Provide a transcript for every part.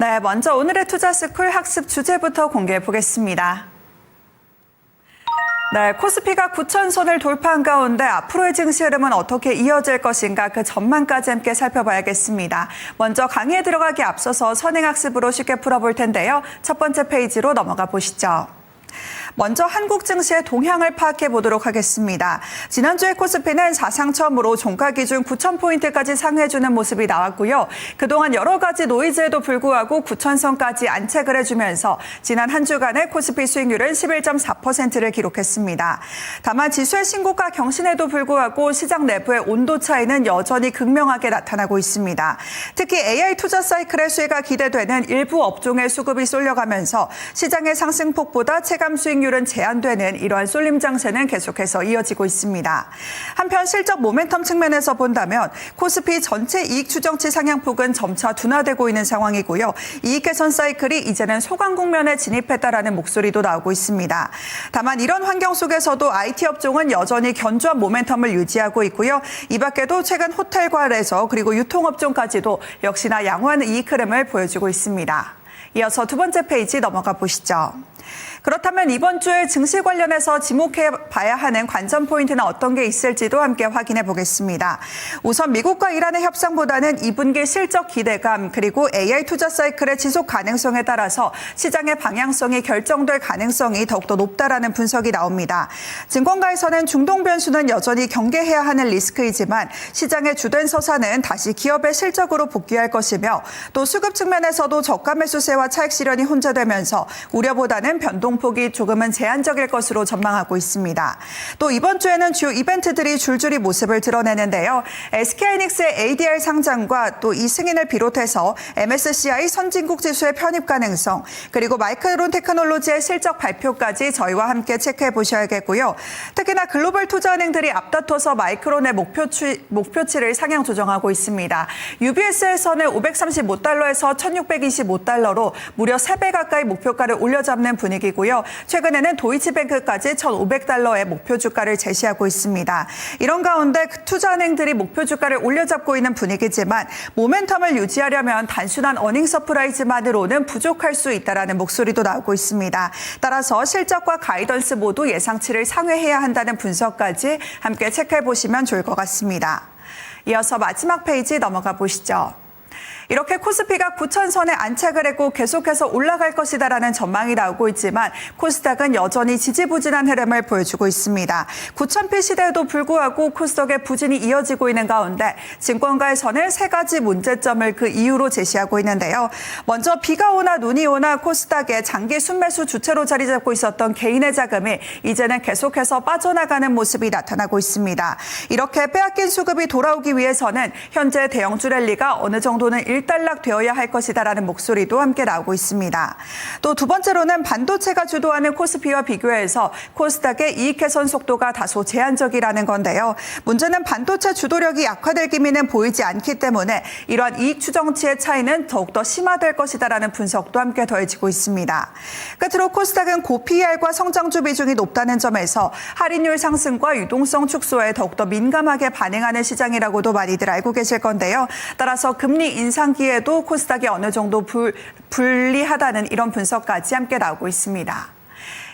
네, 먼저 오늘의 투자스쿨 학습 주제부터 공개해 보겠습니다. 네, 코스피가 9,000선을 돌파한 가운데 앞으로의 증시 흐름은 어떻게 이어질 것인가 그 전망까지 함께 살펴봐야겠습니다. 먼저 강의에 들어가기 앞서서 선행학습으로 쉽게 풀어볼 텐데요. 첫 번째 페이지로 넘어가 보시죠. 먼저 한국 증시의 동향을 파악해 보도록 하겠습니다. 지난주에 코스피는 사상 처음으로 종가 기준 9,000포인트까지 상회해주는 모습이 나왔고요. 그동안 여러 가지 노이즈에도 불구하고 9,000선까지 안착을 해주면서 지난 한 주간의 코스피 수익률은 11.4%를 기록했습니다. 다만 지수의 신고가 경신에도 불구하고 시장 내부의 온도 차이는 여전히 극명하게 나타나고 있습니다. 특히 AI 투자 사이클의 수혜가 기대되는 일부 업종의 수급이 쏠려가면서 시장의 상승폭보다 체감 수익률은 제한되는 이러한 쏠림 장세는 계속해서 이어지고 있습니다. 한편 실적 모멘텀 측면에서 본다면 코스피 전체 이익 추정치 상향폭은 점차 둔화되고 있는 상황이고요. 이익 개선 사이클이 이제는 소강 국면에 진입했다라는 목소리도 나오고 있습니다. 다만 이런 환경 속에서도 IT 업종은 여전히 견조한 모멘텀을 유지하고 있고요. 이 밖에도 최근 호텔과 레저 그리고 유통업종까지도 역시나 양호한 이익 흐름을 보여주고 있습니다. 이어서 두 번째 페이지 넘어가 보시죠. 그렇다면 이번 주에 증시 관련해서 지목해 봐야 하는 관전 포인트는 어떤 게 있을지도 함께 확인해 보겠습니다. 우선 미국과 이란의 협상보다는 2분기 실적 기대감 그리고 AI 투자 사이클의 지속 가능성에 따라서 시장의 방향성이 결정될 가능성이 더욱더 높다라는 분석이 나옵니다. 증권가에서는 중동 변수는 여전히 경계해야 하는 리스크이지만 시장의 주된 서사는 다시 기업의 실적으로 복귀할 것이며 또 수급 측면에서도 저가 매수세와 차익 실현이 혼재되면서 우려보다는 변동폭이 조금은 제한적일 것으로 전망하고 있습니다. 또 이번 주에는 주요 이벤트들이 줄줄이 모습을 드러내는데요. SK하이닉스의 ADR 상장과 또 이 승인을 비롯해서 MSCI 선진국 지수의 편입 가능성 그리고 마이크론 테크놀로지의 실적 발표까지 저희와 함께 체크해 보셔야겠고요. 특히나 글로벌 투자은행들이 앞다퉈서 마이크론의 목표치를 상향 조정하고 있습니다. UBS에서는 535달러에서 1625달러로 무려 3배 가까이 목표가를 올려잡는 분위기고요. 최근에는 도이치뱅크까지 1,500달러의 목표 주가를 제시하고 있습니다. 이런 가운데 투자은행들이 목표 주가를 올려잡고 있는 분위기지만 모멘텀을 유지하려면 단순한 어닝 서프라이즈만으로는 부족할 수 있다는 목소리도 나오고 있습니다. 따라서 실적과 가이던스 모두 예상치를 상회해야 한다는 분석까지 함께 체크해 보시면 좋을 것 같습니다. 이어서 마지막 페이지 넘어가 보시죠. 이렇게 코스피가 9,000선에 안착을 했고 계속해서 올라갈 것이다라는 전망이 나오고 있지만 코스닥은 여전히 지지부진한 흐름을 보여주고 있습니다. 9,000피 시대에도 불구하고 코스닥의 부진이 이어지고 있는 가운데 증권가에서는 세 가지 문제점을 그 이유로 제시하고 있는데요. 먼저 비가 오나 눈이 오나 코스닥의 장기 순매수 주체로 자리 잡고 있었던 개인의 자금이 이제는 계속해서 빠져나가는 모습이 나타나고 있습니다. 이렇게 빼앗긴 수급이 돌아오기 위해서는 현재 대형주 랠리가 어느 정도는 일단락되어야 할 것이다라는 목소리도 함께 나오고 있습니다. 또 두 번째로는 반도체가 주도하는 코스피와 비교해서 코스닥의 이익 개선 속도가 다소 제한적이라는 건데요. 문제는 반도체 주도력이 약화될 기미는 보이지 않기 때문에 이러한 이익 추정치의 차이는 더욱더 심화될 것이다라는 분석도 함께 더해지고 있습니다. 끝으로 코스닥은 고PER과 성장주 비중이 높다는 점에서 할인율 상승과 유동성 축소에 더욱더 민감하게 반응하는 시장이라고도 많이들 알고 계실 건데요. 따라서 금리 인상기에도 코스닥이 어느 정도 불리하다는 이런 분석까지 함께 나오고 있습니다.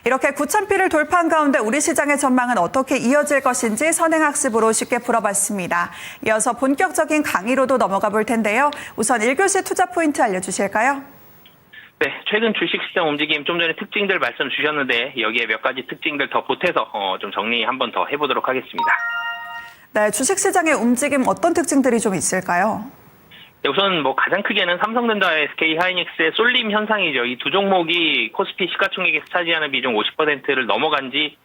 이렇게 9,000피를 돌파한 가운데 우리 시장의 전망은 어떻게 이어질 것인지 선행학습으로 쉽게 풀어봤습니다. 이어서 본격적인 강의로도 넘어가 볼 텐데요. 우선 1교시 투자 포인트 알려주실까요? 네, 최근 주식시장 움직임 좀 전에 특징들 말씀 주셨는데 여기에 몇 가지 특징들 더 보태서 좀 정리 한번 더 해보도록 하겠습니다. 네, 주식시장의 움직임 어떤 특징들이 좀 있을까요? 네, 우선 가장 크게는 삼성전자와 SK하이닉스의 쏠림 현상이죠. 이 두 종목이 코스피 시가총액에서 차지하는 비중 50%를 넘어간 지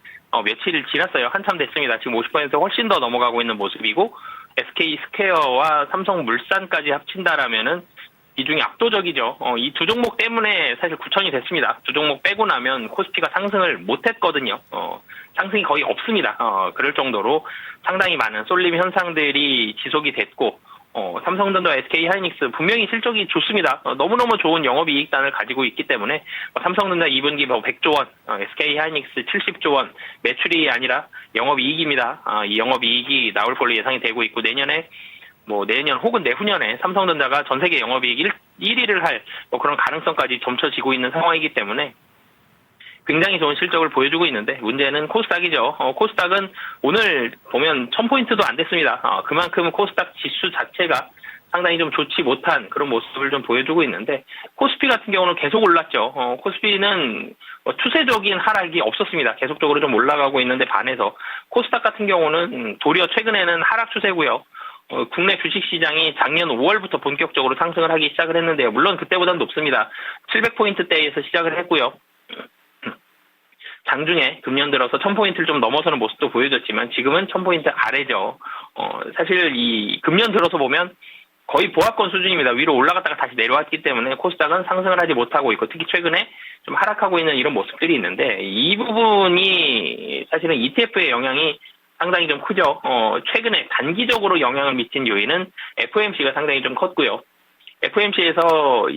며칠 지났어요. 한참 됐습니다. 지금 50% 훨씬 더 넘어가고 있는 모습이고 SK스퀘어와 삼성물산까지 합친다라면은 비중이 압도적이죠. 이 두 종목 때문에 사실 9,000이 됐습니다. 두 종목 빼고 나면 코스피가 상승을 못했거든요. 상승이 거의 없습니다. 그럴 정도로 상당히 많은 쏠림 현상들이 지속이 됐고 삼성전자와 SK하이닉스 분명히 실적이 좋습니다. 너무너무 좋은 영업이익단을 가지고 있기 때문에 삼성전자 2분기 100조 원, SK하이닉스 70조 원 매출이 아니라 영업이익입니다. 이 영업이익이 나올 걸로 예상이 되고 있고 내년 혹은 내후년에 삼성전자가 전 세계 영업이익 1위를 할 그런 가능성까지 점쳐지고 있는 상황이기 때문에 굉장히 좋은 실적을 보여주고 있는데 문제는 코스닥이죠. 코스닥은 오늘 보면 1000포인트도 안 됐습니다. 그만큼 코스닥 지수 자체가 상당히 좀 좋지 못한 그런 모습을 좀 보여주고 있는데 코스피 같은 경우는 계속 올랐죠. 코스피는 추세적인 하락이 없었습니다. 계속적으로 좀 올라가고 있는데 반해서 코스닥 같은 경우는 도리어 최근에는 하락 추세고요. 국내 주식시장이 작년 5월부터 본격적으로 상승을 하기 시작을 했는데요. 물론 그때보다는 높습니다. 700포인트대에서 시작을 했고요. 장중에 금년 들어서 1000포인트를 좀 넘어서는 모습도 보여줬지만 지금은 1000포인트 아래죠. 사실 이 금년 들어서 보면 거의 보합권 수준입니다. 위로 올라갔다가 다시 내려왔기 때문에 코스닥은 상승을 하지 못하고 있고 특히 최근에 좀 하락하고 있는 이런 모습들이 있는데 이 부분이 사실은 ETF의 영향이 상당히 좀 크죠. 최근에 단기적으로 영향을 미친 요인은 FOMC가 상당히 좀 컸고요. FOMC에서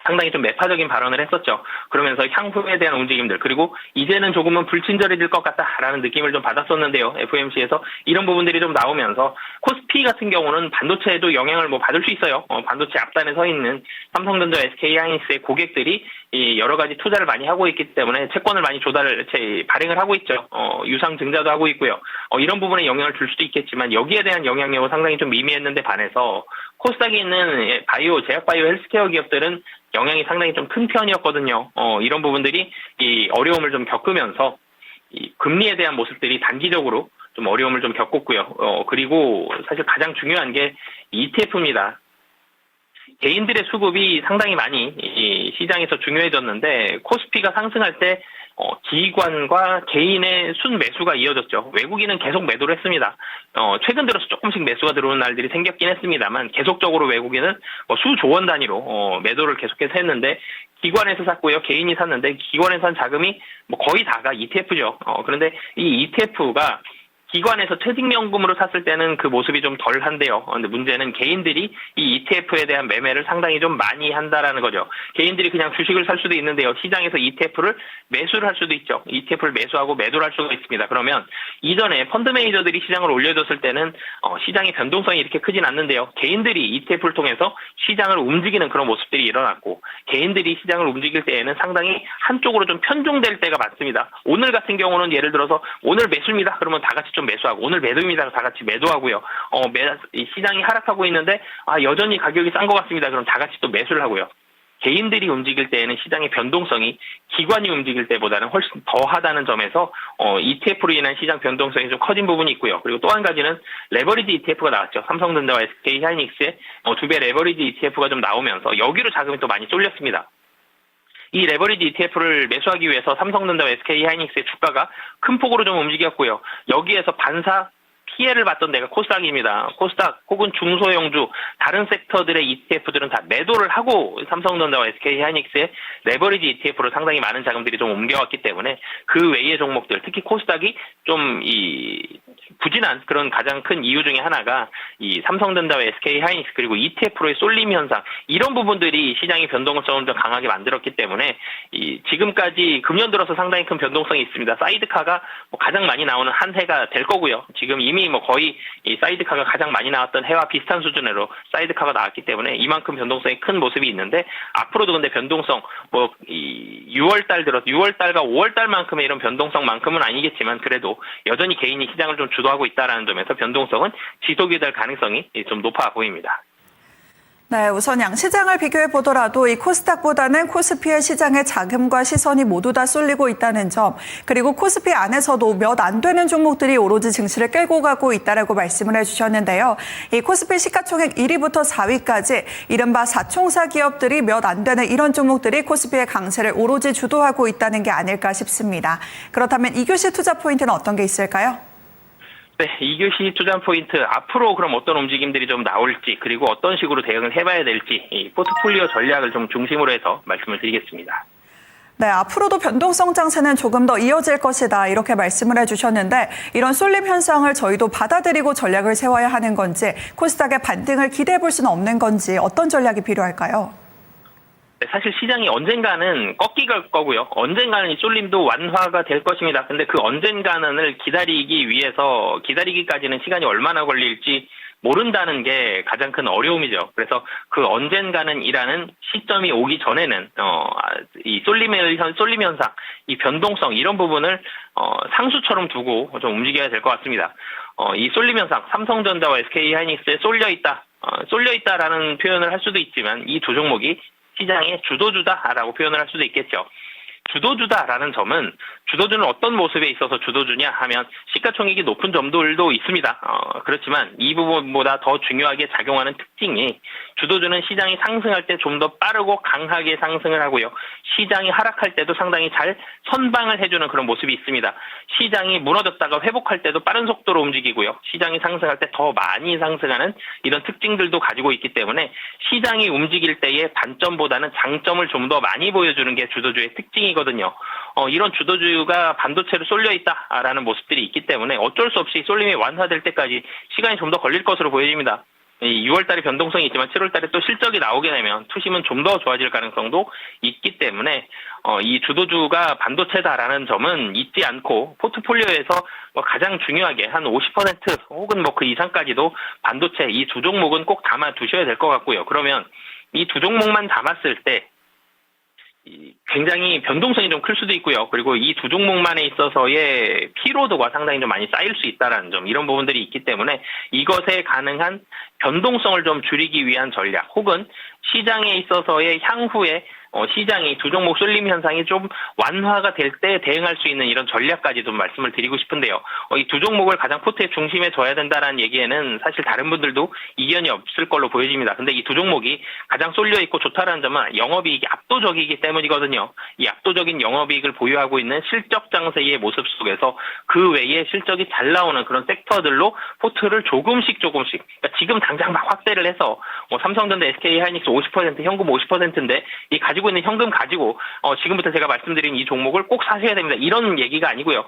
상당히 좀 매파적인 발언을 했었죠. 그러면서 향후에 대한 움직임들 그리고 이제는 조금은 불친절해질 것 같다라는 느낌을 좀 받았었는데요. FOMC에서 이런 부분들이 좀 나오면서 코스피 같은 경우는 반도체에도 영향을 받을 수 있어요. 반도체 앞단에 서 있는 삼성전자, SK하이닉스의 고객들이 여러 가지 투자를 많이 하고 있기 때문에 채권을 많이 발행을 하고 있죠. 유상 증자도 하고 있고요. 이런 부분에 영향을 줄 수도 있겠지만 여기에 대한 영향력은 상당히 좀 미미했는데 반해서 코스닥에 있는 바이오, 제약바이오 헬스케어 기업들은 영향이 상당히 좀 큰 편이었거든요. 이런 부분들이 이 어려움을 좀 겪으면서 이 금리에 대한 모습들이 단기적으로 좀 어려움을 좀 겪었고요. 그리고 사실 가장 중요한 게 ETF입니다. 개인들의 수급이 상당히 많이 이 시장에서 중요해졌는데 코스피가 상승할 때 기관과 개인의 순매수가 이어졌죠. 외국인은 계속 매도를 했습니다. 최근 들어서 조금씩 매수가 들어오는 날들이 생겼긴 했습니다만 계속적으로 외국인은 수조 원 단위로 매도를 계속해서 했는데 기관에서 샀고요. 개인이 샀는데 기관에서 산 자금이 거의 다가 ETF죠. 그런데 이 ETF가 기관에서 퇴직연금으로 샀을 때는 그 모습이 좀 덜한데요. 근데 문제는 개인들이 이 ETF에 대한 매매를 상당히 좀 많이 한다라는 거죠. 개인들이 그냥 주식을 살 수도 있는데요. 시장에서 ETF를 매수를 할 수도 있죠. ETF를 매수하고 매도를 할 수가 있습니다. 그러면 이전에 펀드 매니저들이 시장을 올려줬을 때는 시장의 변동성이 이렇게 크진 않는데요. 개인들이 ETF를 통해서 시장을 움직이는 그런 모습들이 일어났고 개인들이 시장을 움직일 때에는 상당히 한쪽으로 좀 편중될 때가 많습니다. 오늘 같은 경우는 예를 들어서 오늘 매수입니다. 그러면 다 같이 좀 매수하고 오늘 매도입니다. 다 같이 매도하고요. 시장이 하락하고 있는데 여전히 가격이 싼 것 같습니다. 그럼 다 같이 또 매수를 하고요. 개인들이 움직일 때에는 시장의 변동성이 기관이 움직일 때보다는 훨씬 더하다는 점에서 ETF로 인한 시장 변동성이 좀 커진 부분이 있고요. 그리고 또 한 가지는 레버리지 ETF가 나왔죠. 삼성전자와 SK하이닉스의 2배 레버리지 ETF가 좀 나오면서 여기로 자금이 또 많이 쏠렸습니다. 이 레버리지 ETF를 매수하기 위해서 삼성전자와 SK하이닉스의 주가가 큰 폭으로 좀 움직였고요. 여기에서 반사 피해를 봤던 데가 코스닥입니다. 코스닥 혹은 중소형주 다른 섹터들의 ETF들은 다 매도를 하고 삼성전자와 SK하이닉스의 레버리지 ETF로 상당히 많은 자금들이 좀 옮겨왔기 때문에 그 외의 종목들 특히 코스닥이 좀 부진한 그런 가장 큰 이유 중에 하나가 이 삼성전자와 SK하이닉스 그리고 ETF로의 쏠림 현상 이런 부분들이 시장의 변동성을 좀 강하게 만들었기 때문에 지금까지 금년 들어서 상당히 큰 변동성이 있습니다. 사이드카가 가장 많이 나오는 한 해가 될 거고요. 지금 이미 거의 이 사이드카가 가장 많이 나왔던 해와 비슷한 수준으로 사이드카가 나왔기 때문에 이만큼 변동성이 큰 모습이 있는데 앞으로도 근데 변동성 6월달과 5월달만큼의 이런 변동성만큼은 아니겠지만 그래도 여전히 개인이 시장을 좀 주도하고 있다는 점에서 변동성은 지속이 될 가능성이 좀 높아 보입니다. 네, 우선 양시장을 비교해 보더라도 이 코스닥보다는 코스피의 시장에 자금과 시선이 모두 다 쏠리고 있다는 점, 그리고 코스피 안에서도 몇 안 되는 종목들이 오로지 증시를 끌고 가고 있다라고 말씀을 해주셨는데요. 이 코스피 시가총액 1위부터 4위까지 이른바 4총사 기업들이 몇 안 되는 이런 종목들이 코스피의 강세를 오로지 주도하고 있다는 게 아닐까 싶습니다. 그렇다면 이규시 투자 포인트는 어떤 게 있을까요? 네, 이규시 투자 포인트 앞으로 그럼 어떤 움직임들이 좀 나올지 그리고 어떤 식으로 대응을 해봐야 될지 이 포트폴리오 전략을 좀 중심으로 해서 말씀을 드리겠습니다. 네, 앞으로도 변동성 장세는 조금 더 이어질 것이다 이렇게 말씀을 해주셨는데 이런 쏠림 현상을 저희도 받아들이고 전략을 세워야 하는 건지 코스닥의 반등을 기대해 볼 수는 없는 건지 어떤 전략이 필요할까요? 네, 사실 시장이 언젠가는 꺾이갈 거고요. 언젠가는 이 쏠림도 완화가 될 것입니다. 근데 그 언젠가는을 기다리기까지는 시간이 얼마나 걸릴지 모른다는 게 가장 큰 어려움이죠. 그래서 그 언젠가는 이라는 시점이 오기 전에는 이 쏠림 현상, 이 변동성 이런 부분을 상수처럼 두고 좀 움직여야 될 것 같습니다. 이 쏠림 현상, 삼성전자와 SK하이닉스에 쏠려 있다라는 표현을 할 수도 있지만 이 두 종목이 시장의 주도주다라고 표현을 할 수도 있겠죠. 주도주다라는 점은 주도주는 어떤 모습에 있어서 주도주냐 하면 시가총액이 높은 점들도 있습니다. 그렇지만 이 부분보다 더 중요하게 작용하는 특징이 주도주는 시장이 상승할 때 좀 더 빠르고 강하게 상승을 하고요. 시장이 하락할 때도 상당히 잘 선방을 해주는 그런 모습이 있습니다. 시장이 무너졌다가 회복할 때도 빠른 속도로 움직이고요. 시장이 상승할 때 더 많이 상승하는 이런 특징들도 가지고 있기 때문에 시장이 움직일 때의 단점보다는 장점을 좀 더 많이 보여주는 게 주도주의 특징이거든요. 이런 주도주가 반도체로 쏠려 있다라는 모습들이 있기 때문에 어쩔 수 없이 쏠림이 완화될 때까지 시간이 좀 더 걸릴 것으로 보여집니다. 6월달에 변동성이 있지만 7월달에 또 실적이 나오게 되면 투심은 좀 더 좋아질 가능성도 있기 때문에 이 주도주가 반도체다라는 점은 잊지 않고 포트폴리오에서 가장 중요하게 한 50% 혹은 그 이상까지도 반도체 이 두 종목은 꼭 담아 두셔야 될 것 같고요. 그러면 이 두 종목만 담았을 때 굉장히 변동성이 좀 클 수도 있고요. 그리고 이 두 종목만에 있어서의 피로도가 상당히 좀 많이 쌓일 수 있다는 점, 이런 부분들이 있기 때문에 이것에 가능한 변동성을 좀 줄이기 위한 전략, 혹은 시장에 있어서의 향후에 시장이 두 종목 쏠림 현상이 좀 완화가 될 때 대응할 수 있는 이런 전략까지 좀 말씀을 드리고 싶은데요. 이 두 종목을 가장 포트의 중심에 둬야 된다는 얘기에는 사실 다른 분들도 이견이 없을 걸로 보여집니다. 근데 이 두 종목이 가장 쏠려 있고 좋다라는 점은 영업이익이 압도적이기 때문이거든요. 이 압도적인 영업이익을 보유하고 있는 실적 장세의 모습 속에서 그 외에 실적이 잘 나오는 그런 섹터들로 포트를 조금씩 그러니까 지금 당장 막 확대를 해서 삼성전자, SK하이닉스 50%, 현금 50%인데 이 가지고 있는 현금 가지고 지금부터 제가 말씀드린 이 종목을 꼭 사셔야 됩니다. 이런 얘기가 아니고요.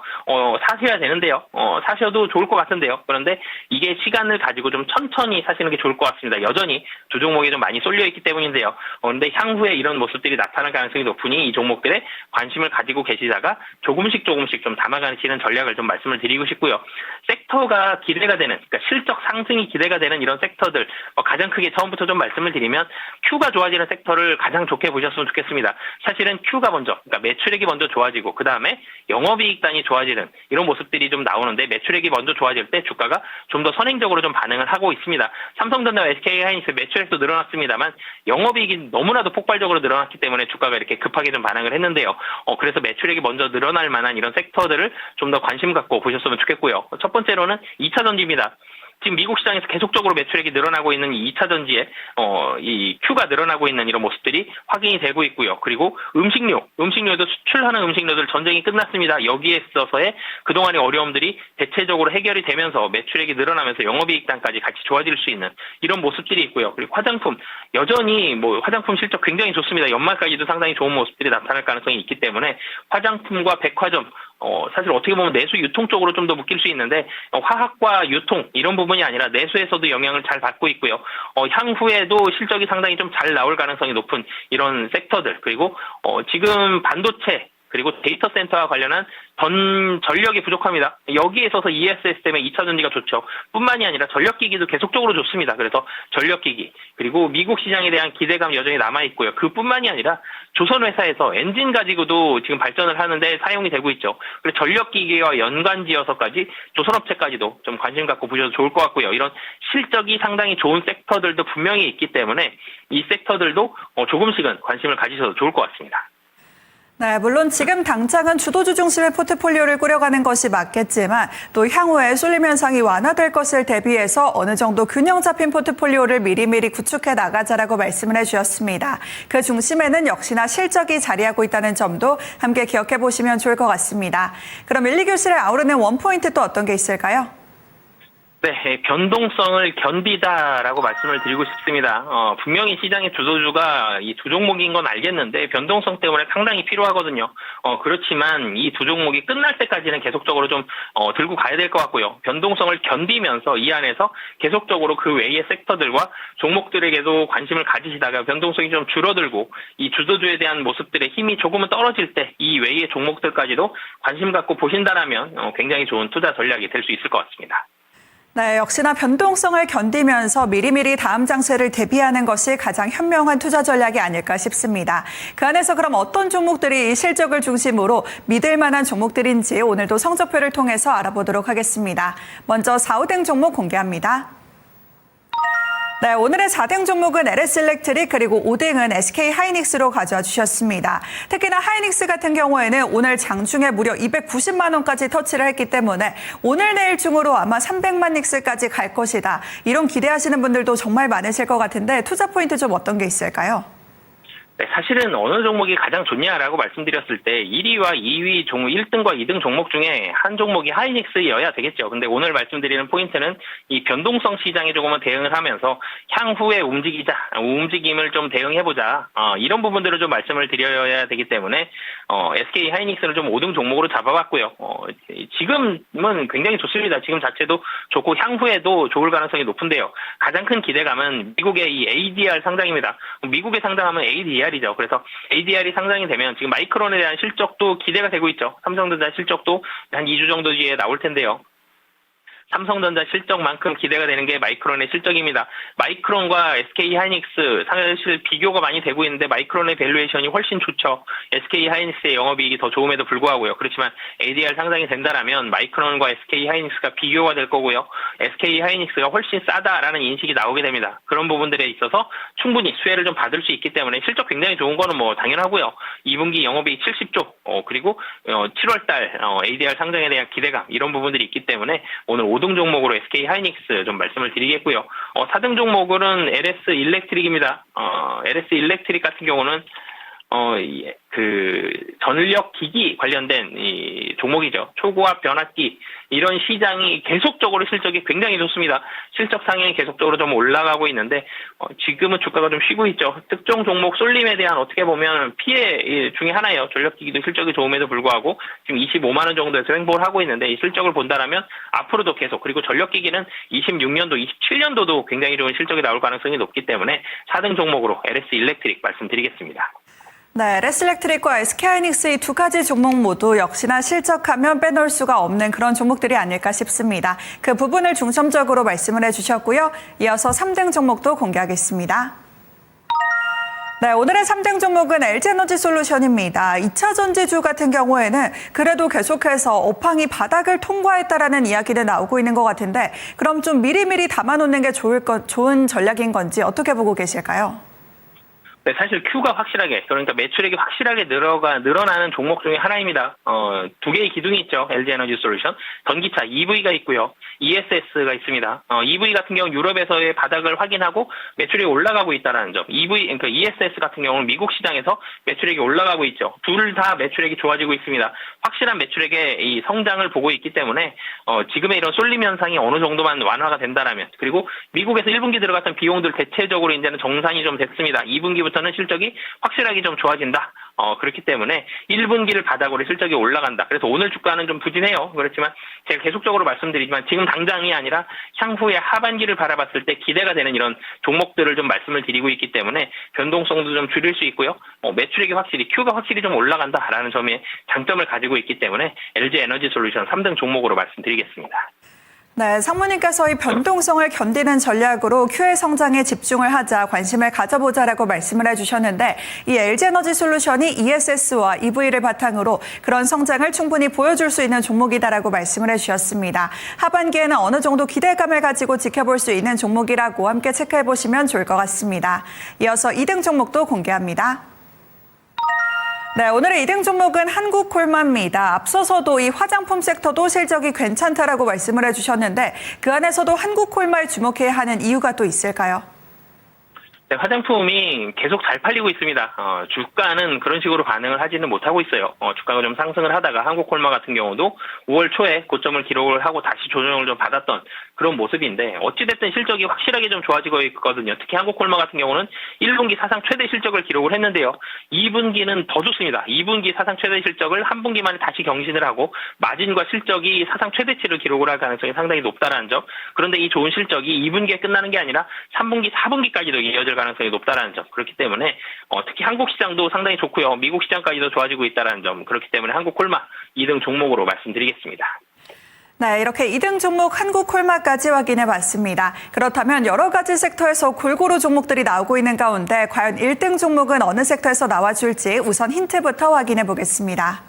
사셔야 되는데요. 사셔도 좋을 것 같은데요. 그런데 이게 시간을 가지고 좀 천천히 사시는 게 좋을 것 같습니다. 여전히 두 종목이 좀 많이 쏠려 있기 때문인데요. 그런데 향후에 이런 모습들이 나타날 가능성이 높으니 이 종목들에 관심을 가지고 계시다가 조금씩 좀 담아가시는 전략을 좀 말씀을 드리고 싶고요. 섹터가 기대가 되는, 그러니까 실적 상승이 기대가 되는 이런 섹터들, 가장 크게 처음부터 좀 말씀을 드리면 Q가 좋아지는 섹터를 가장 좋게 보셨으면 좋겠습니다. 사실은 Q가 먼저, 그러니까 매출액이 먼저 좋아지고 그 다음에 영업이익단이 좋아지는 이런 모습들이 좀 나오는데, 매출액이 먼저 좋아질 때 주가가 좀 더 선행적으로 좀 반응을 하고 있습니다. 삼성전자와 SK하이닉스 매출액도 늘어났습니다만 영업이익이 너무나도 폭발적으로 늘어났기 때문에 주가가 이렇게 급하게 좀 반응을 했는데요. 그래서 매출액이 먼저 늘어날 만한 이런 섹터들을 좀 더 관심 갖고 보셨으면 좋겠고요. 첫 번째로는 2차 전지입니다. 지금 미국 시장에서 계속적으로 매출액이 늘어나고 있는 이 2차 전지에 이 Q가 늘어나고 있는 이런 모습들이 확인이 되고 있고요. 그리고 음식료도 수출하는 음식료들 전쟁이 끝났습니다. 여기에 있어서의 그동안의 어려움들이 대체적으로 해결이 되면서 매출액이 늘어나면서 영업이익단까지 같이 좋아질 수 있는 이런 모습들이 있고요. 그리고 화장품, 여전히 화장품 실적 굉장히 좋습니다. 연말까지도 상당히 좋은 모습들이 나타날 가능성이 있기 때문에 화장품과 백화점, 사실 어떻게 보면 내수 유통 쪽으로 좀 더 묶일 수 있는데, 화학과 유통 이런 부분이 아니라 내수에서도 영향을 잘 받고 있고요. 향후에도 실적이 상당히 좀 잘 나올 가능성이 높은 이런 섹터들, 그리고 지금 반도체 그리고 데이터 센터와 관련한 전력이 부족합니다. 여기에 있어서 ESS 때문에 2차 전지가 좋죠. 뿐만이 아니라 전력기기도 계속적으로 좋습니다. 그래서 전력기기, 그리고 미국 시장에 대한 기대감 여전히 남아있고요. 그뿐만이 아니라 조선회사에서 엔진 가지고도 지금 발전을 하는데 사용이 되고 있죠. 그래서 전력기기와 연관지어서까지 조선업체까지도 좀 관심 갖고 보셔도 좋을 것 같고요. 이런 실적이 상당히 좋은 섹터들도 분명히 있기 때문에 이 섹터들도 조금씩은 관심을 가지셔도 좋을 것 같습니다. 네, 물론 지금 당장은 주도주 중심의 포트폴리오를 꾸려가는 것이 맞겠지만 또 향후에 쏠림 현상이 완화될 것을 대비해서 어느 정도 균형 잡힌 포트폴리오를 미리미리 구축해 나가자라고 말씀을 해주셨습니다. 그 중심에는 역시나 실적이 자리하고 있다는 점도 함께 기억해 보시면 좋을 것 같습니다. 그럼 1, 2교실을 아우르는 원포인트 또 어떤 게 있을까요? 네, 변동성을 견디다라고 말씀을 드리고 싶습니다. 분명히 시장의 주도주가 이 두 종목인 건 알겠는데 변동성 때문에 상당히 필요하거든요. 그렇지만 이 두 종목이 끝날 때까지는 계속적으로 좀 들고 가야 될 것 같고요. 변동성을 견디면서 이 안에서 계속적으로 그 외의 섹터들과 종목들에게도 관심을 가지시다가 변동성이 좀 줄어들고 이 주도주에 대한 모습들의 힘이 조금은 떨어질 때 이 외의 종목들까지도 관심 갖고 보신다라면 굉장히 좋은 투자 전략이 될 수 있을 것 같습니다. 네, 역시나 변동성을 견디면서 미리미리 다음 장세를 대비하는 것이 가장 현명한 투자 전략이 아닐까 싶습니다. 그 안에서 그럼 어떤 종목들이 이 실적을 중심으로 믿을 만한 종목들인지 오늘도 성적표를 통해서 알아보도록 하겠습니다. 먼저 4, 5등 종목 공개합니다. 네, 오늘의 4등 종목은 LS일렉트릭 그리고 5등은 SK하이닉스로 가져와 주셨습니다. 특히나 하이닉스 같은 경우에는 오늘 장중에 무려 290만 원까지 터치를 했기 때문에 오늘 내일 중으로 아마 300만 닉스까지 갈 것이다. 이런 기대하시는 분들도 정말 많으실 것 같은데 투자 포인트 좀 어떤 게 있을까요? 네, 사실은 어느 종목이 가장 좋냐라고 말씀드렸을 때 1위와 2위 종목, 1등과 2등 종목 중에 한 종목이 하이닉스여야 되겠죠. 근데 오늘 말씀드리는 포인트는 이 변동성 시장에 조금은 대응을 하면서 향후에 움직임을 좀 대응해보자. 이런 부분들을 좀 말씀을 드려야 되기 때문에 SK 하이닉스를 좀 5등 종목으로 잡아봤고요. 지금은 굉장히 좋습니다. 지금 자체도 좋고 향후에도 좋을 가능성이 높은데요. 가장 큰 기대감은 미국의 이 ADR 상장입니다. 미국에 상장하면 ADR이죠. 그래서 ADR이 상장이 되면 지금 마이크론에 대한 실적도 기대가 되고 있죠. 삼성전자 실적도 한 2주 정도 뒤에 나올 텐데요. 삼성전자 실적만큼 기대가 되는 게 마이크론의 실적입니다. 마이크론과 SK하이닉스 사실 비교가 많이 되고 있는데 마이크론의 밸류에이션이 훨씬 좋죠. SK하이닉스의 영업이익이 더 좋음에도 불구하고요. 그렇지만 ADR 상장이 된다라면 마이크론과 SK하이닉스가 비교가 될 거고요. SK하이닉스가 훨씬 싸다라는 인식이 나오게 됩니다. 그런 부분들에 있어서 충분히 수혜를 좀 받을 수 있기 때문에 실적 굉장히 좋은 거는 뭐 당연하고요. 2분기 영업이익 70조 그리고 7월달 ADR 상장에 대한 기대감 이런 부분들이 있기 때문에 오늘 5등 종목으로 SK하이닉스 좀 말씀을 드리겠고요. 4등 종목은 LS일렉트릭입니다. LS일렉트릭 같은 경우는 그 전력 기기 관련된 이 종목이죠. 초고압 변압기 이런 시장이 계속적으로 실적이 굉장히 좋습니다. 실적 상향이 계속적으로 좀 올라가고 있는데 지금은 주가가 좀 쉬고 있죠. 특정 종목 쏠림에 대한 어떻게 보면 피해 중에 하나예요. 전력기기도 실적이 좋음에도 불구하고 지금 25만 원 정도에서 횡보를 하고 있는데 이 실적을 본다라면 앞으로도 계속 그리고 전력기기는 26년도, 27년도도 굉장히 좋은 실적이 나올 가능성이 높기 때문에 4등 종목으로 LS일렉트릭 말씀드리겠습니다. 네, LS일렉트릭과 SK하이닉스 이 두 가지 종목 모두 역시나 실적하면 빼놓을 수가 없는 그런 종목들이 아닐까 싶습니다. 그 부분을 중점적으로 말씀을 해주셨고요. 이어서 3등 종목도 공개하겠습니다. 네, 오늘의 3등 종목은 LG에너지솔루션입니다. 2차 전지주 같은 경우에는 그래도 계속해서 업황이 바닥을 통과했다라는 이야기는 나오고 있는 것 같은데 그럼 좀 미리미리 담아놓는 게 좋은 전략인 건지 어떻게 보고 계실까요? 네, 사실 Q가 확실하게, 그러니까 매출액이 확실하게 늘어나는 종목 중에 하나입니다. 두 개의 기둥이 있죠. LG에너지솔루션. 전기차 EV가 있고요. ESS가 있습니다. EV 같은 경우 유럽에서의 바닥을 확인하고 매출액이 올라가고 있다는 점. 그러니까 ESS 같은 경우는 미국 시장에서 매출액이 올라가고 있죠. 둘 다 매출액이 좋아지고 있습니다. 확실한 매출액의 이 성장을 보고 있기 때문에 지금의 이런 쏠림 현상이 어느 정도만 완화가 된다라면 그리고 미국에서 1분기 들어갔던 비용들 대체적으로 이제는 정산이 좀 됐습니다. 2분기부터는 실적이 확실하게 좀 좋아진다. 그렇기 때문에 1분기를 바닥으로 실적이 올라간다. 그래서 오늘 주가는 좀 부진해요. 그렇지만 제가 계속적으로 말씀드리지만 지금 당장이 아니라 향후에 하반기를 바라봤을 때 기대가 되는 이런 종목들을 좀 말씀을 드리고 있기 때문에 변동성도 좀 줄일 수 있고요. 매출액이 확실히 Q가 확실히 좀 올라간다라는 점에 장점을 가지고 있기 때문에 LG에너지솔루션 3등 종목으로 말씀드리겠습니다. 네, 상무님께서 이 변동성을 견디는 전략으로 Q의 성장에 집중을 하자, 관심을 가져보자라고 말씀을 해주셨는데 이 LG에너지솔루션이 ESS와 EV를 바탕으로 그런 성장을 충분히 보여줄 수 있는 종목이다라고 말씀을 해주셨습니다. 하반기에는 어느 정도 기대감을 가지고 지켜볼 수 있는 종목이라고 함께 체크해보시면 좋을 것 같습니다. 이어서 2등 종목도 공개합니다. 네, 오늘의 2등 종목은 한국콜마입니다. 앞서서도 이 화장품 섹터도 실적이 괜찮다라고 말씀을 해주셨는데 그 안에서도 한국콜마에 주목해야 하는 이유가 또 있을까요? 네, 화장품이 계속 잘 팔리고 있습니다. 주가는 그런 식으로 반응을 하지는 못하고 있어요. 주가가 좀 상승을 하다가 한국콜마 같은 경우도 5월 초에 고점을 기록을 하고 다시 조정을 좀 받았던 그런 모습인데 어찌됐든 실적이 확실하게 좀 좋아지고 있거든요. 특히 한국콜마 같은 경우는 1분기 사상 최대 실적을 기록을 했는데요. 2분기는 더 좋습니다. 2분기 사상 최대 실적을 한 분기 만에 다시 경신을 하고 마진과 실적이 사상 최대치를 기록을 할 가능성이 상당히 높다는 점. 그런데 이 좋은 실적이 2분기에 끝나는 게 아니라 3분기, 4분기까지도 이어질 가능성이 높다라는 점. 그렇기 때문에 특히 한국 시장도 상당히 좋고요. 미국 시장까지도 좋아지고 있다는 점. 그렇기 때문에 한국콜마 2등 종목으로 말씀드리겠습니다. 네, 이렇게 2등 종목 한국콜마까지 확인해 봤습니다. 그렇다면 여러 가지 섹터에서 골고루 종목들이 나오고 있는 가운데 과연 1등 종목은 어느 섹터에서 나와줄지 우선 힌트부터 확인해 보겠습니다.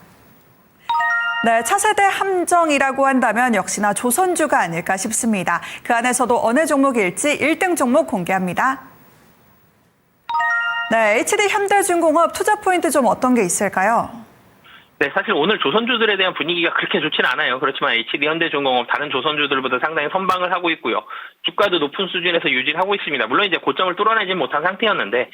네, 차세대 함정이라고 한다면 역시나 조선주가 아닐까 싶습니다. 그 안에서도 어느 종목일지 1등 종목 공개합니다. 네, HD 현대중공업 투자 포인트 좀 어떤 게 있을까요? 네, 사실 오늘 조선주들에 대한 분위기가 그렇게 좋지는 않아요. 그렇지만 HD 현대중공업 다른 조선주들보다 상당히 선방을 하고 있고요. 주가도 높은 수준에서 유지를 하고 있습니다. 물론 이제 고점을 뚫어내지 못한 상태였는데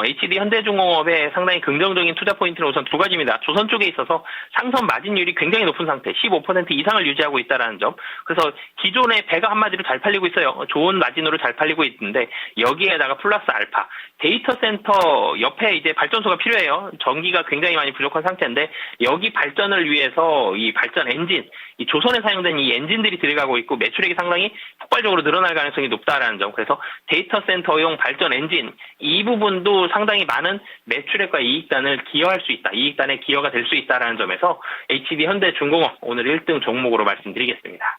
HD 현대중공업의 상당히 긍정적인 투자 포인트는 우선 두 가지입니다. 조선 쪽에 있어서 상선 마진율이 굉장히 높은 상태, 15% 이상을 유지하고 있다는 점. 그래서 기존의 배가 한마디로 잘 팔리고 있어요. 좋은 마진으로 잘 팔리고 있는데 여기에다가 플러스 알파, 데이터 센터 옆에 이제 발전소가 필요해요. 전기가 굉장히 많이 부족한 상태인데 여기 발전을 위해서 이 발전 엔진, 이 조선에 사용된 이 엔진들이 들어가고 있고 매출액이 상당히 폭발적으로 늘어날 가능성이 높다라는 점. 그래서 데이터 센터용 발전 엔진 이 부분도 상당히 많은 매출액과 이익단을 기여할 수 있다. 이익단의 기여가 될 수 있다라는 점에서 HD 현대중공업 오늘 1등 종목으로 말씀드리겠습니다.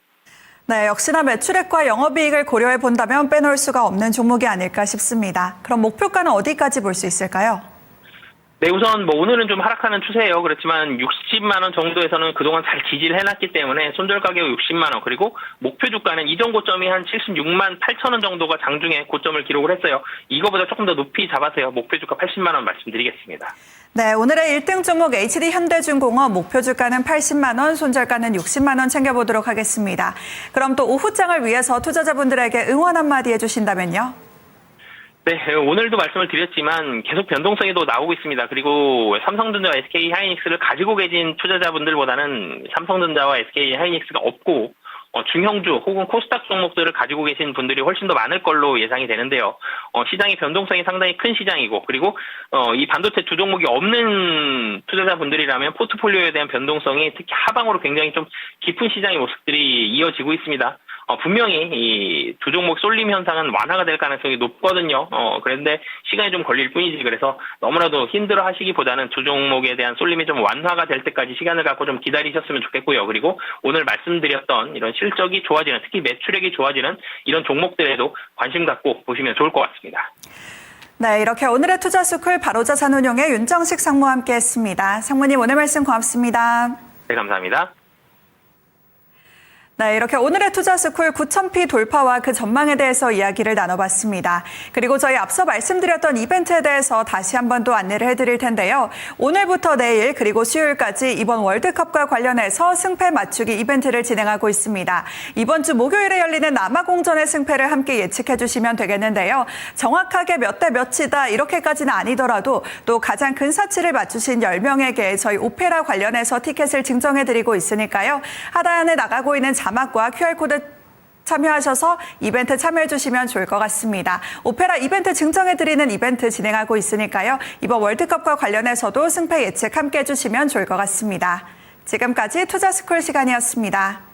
네, 역시나 매출액과 영업이익을 고려해 본다면 빼놓을 수가 없는 종목이 아닐까 싶습니다. 그럼 목표가는 어디까지 볼 수 있을까요? 네, 우선 오늘은 좀 하락하는 추세예요. 그렇지만 60만 원 정도에서는 그동안 잘 지지를 해놨기 때문에 손절 가격 60만 원, 그리고 목표 주가는 이전 고점이 한 76만 8천 원 정도가 장중에 고점을 기록을 했어요. 이거보다 조금 더 높이 잡아서요. 목표 주가 80만 원 말씀드리겠습니다. 네, 오늘의 1등 종목 HD 현대중공업 목표 주가는 80만 원, 손절가는 60만 원 챙겨보도록 하겠습니다. 그럼 또 오후장을 위해서 투자자분들에게 응원 한마디 해주신다면요? 네, 오늘도 말씀을 드렸지만 계속 변동성이 또 나오고 있습니다. 그리고 삼성전자와 SK하이닉스를 가지고 계신 투자자분들보다는 삼성전자와 SK하이닉스가 없고 중형주 혹은 코스닥 종목들을 가지고 계신 분들이 훨씬 더 많을 걸로 예상이 되는데요. 시장의 변동성이 상당히 큰 시장이고, 그리고 이 반도체 두 종목이 없는 투자자분들이라면 포트폴리오에 대한 변동성이 특히 하방으로 굉장히 좀 깊은 시장의 모습들이 이어지고 있습니다. 분명히 이 두 종목 쏠림 현상은 완화가 될 가능성이 높거든요. 그런데 시간이 좀 걸릴 뿐이지. 그래서 너무나도 힘들어 하시기보다는 두 종목에 대한 쏠림이 좀 완화가 될 때까지 시간을 갖고 좀 기다리셨으면 좋겠고요. 그리고 오늘 말씀드렸던 이런 실적이 좋아지는, 특히 매출액이 좋아지는 이런 종목들에도 관심 갖고 보시면 좋을 것 같습니다. 네, 이렇게 오늘의 투자스쿨 바로자산운용의 윤정식 상무와 함께했습니다. 상무님 오늘 말씀 고맙습니다. 네, 감사합니다. 네, 이렇게 오늘의 투자스쿨 9,000피 돌파와 그 전망에 대해서 이야기를 나눠봤습니다. 그리고 저희 앞서 말씀드렸던 이벤트에 대해서 다시 한 번 또 안내를 해드릴 텐데요. 오늘부터 내일 그리고 수요일까지 이번 월드컵과 관련해서 승패 맞추기 이벤트를 진행하고 있습니다. 이번 주 목요일에 열리는 남아공전의 승패를 함께 예측해 주시면 되겠는데요. 정확하게 몇 대 몇이다 이렇게까지는 아니더라도 또 가장 근사치를 맞추신 10명에게 저희 오페라 관련해서 티켓을 증정해드리고 있으니까요. 하단에 나가고 있는 자막과 QR코드 참여하셔서 이벤트 참여해 주시면 좋을 것 같습니다. 오페라 이벤트 증정해드리는 이벤트 진행하고 있으니까요. 이번 월드컵과 관련해서도 승패 예측 함께 해주시면 좋을 것 같습니다. 지금까지 투자스쿨 시간이었습니다.